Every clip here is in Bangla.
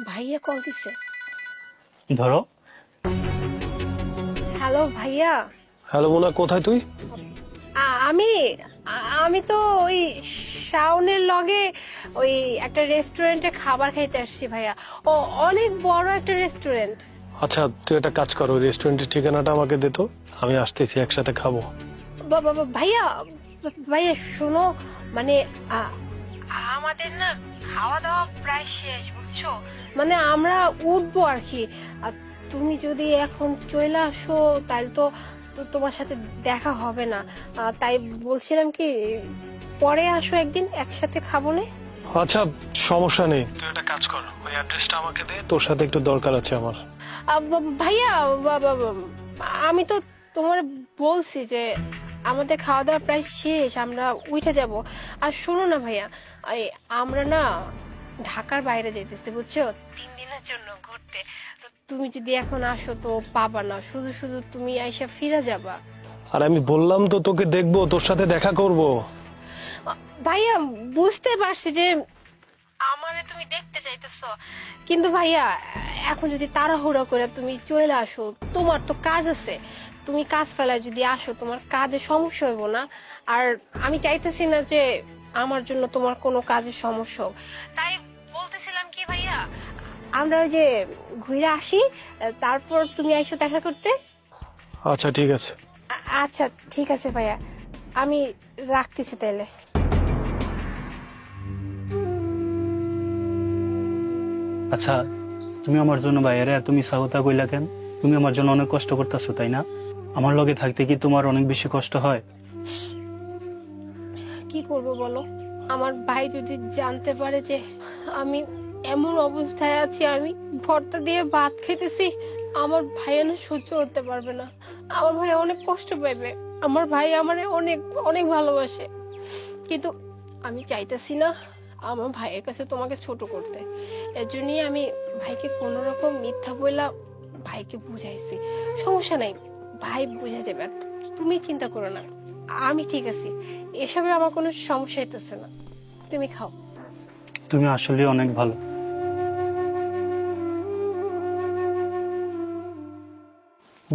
ভাইয়া কল দিছে। ধরো। হ্যালো ভাইয়া। হ্যালো মোনা, কোথায় তুই? আমি আমি তো ওই শাওনের লগে ওই একটা রেস্টুরেন্টে খাবার খাইতে আসছি ভাইয়া। ও অনেক বড় একটা রেস্টুরেন্ট। আচ্ছা, তুই একটা কাজ কর, ওই রেস্টুরেন্টের ঠিকানাটা আমাকে দে তো, আমি আসতেছি, একসাথে খাবো। ভাইয়া ভাইয়া শোনো, মানে আমাদের না খাওয়া দাওয়া প্রায় শেষ বুঝছো, মানে আমরা উঠবো আর কি। আর তুমি যদি এখন চলে আসো তাহলে তো তো তোমার সাথে দেখা হবে না। তাই বলছিলাম কি পরে আসো একদিন, একসাথে খাবো নে। আচ্ছা, সমস্যা নেই, তুই একটা কাজ কর, ওই অ্যাড্রেসটা আমাকে দে, তোর সাথে একটু দরকার আছে আমার। ভাইয়া আমি তো তোমার বলছি যে আমাদের খাওয়া দাওয়া প্রায় শেষ, আমরা উঠে যাব। আর শোনো না ভাইয়া, এই আমরা না ঢাকার বাইরে যাইতেছি বুঝছো, 3 দিনের জন্য ঘুরতে। তো তুমি যদি এখন আসো তো পাবা না, শুধু শুধু তুমি আইসা ফিরে যাবা। আর আমি বললাম তো তোকে দেখবো, তোর সাথে দেখা করব। ভাইয়া বুঝতে পারছি যে আমারে তুমি দেখতে চাইতেছো, কিন্তু ভাইয়া এখন যদি তাড়াহুড়ো করে তুমি চলে আসো, তোমার তো কাজ আছে, তুমি কাজ ফেলায় যদি আসো তোমার কাজে সমস্যা হইব না। আর আমি চাইতেছি না যে আমার জন্য তোমার কোনো কাজের সমস্যা হোক। তাই বলতেছিলাম কি ভাইয়া, আমরা ওই যে ঘুরে আসি, তারপর তুমি আইসো দেখা করতে। আচ্ছা ঠিক আছে। আচ্ছা ঠিক আছে ভাইয়া, আমি রাখতেছি তাহলে। আচ্ছা, তুমি আমার জন্য বাইরে এত মিছা কথা কইলা কেন? তুমি আমার জন্য অনেক কষ্ট করতেছো তাই না? আমার লগে থাকতে কি তোমার অনেক বেশি কষ্ট হয়? কি করব বলো, আমার ভাই যদি জানতে পারে যে আমি এমন অবস্থায় আছি, আমি ভর্তা দিয়ে ভাত খেতেছি, আমার ভাই না সহ্য করতে পারবে না। আমার ভাই অনেক কষ্ট পাইবে। আমার ভাই আমারে অনেক অনেক ভালোবাসে, কিন্তু আমি চাইতেছি না আমার ভাইয়ের কাছে তোমাকে ছোট করতে। এর জন্যই আমি ভাইকে কোন রকম মিথ্যা বইলা ভাইকে বুঝাইছি। সমস্যা নাই, ভাই বুঝে যাবে, তুমি চিন্তা করো না, আমি ঠিক আছি, এসবে আমার কোনো সমস্যা হইতেছে না। তুমি খাও। তুমি আসলে অনেক ভালো।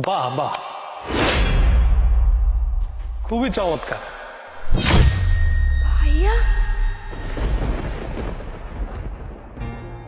বাহ বাহ, খুবই চমৎকার। ভাইয়া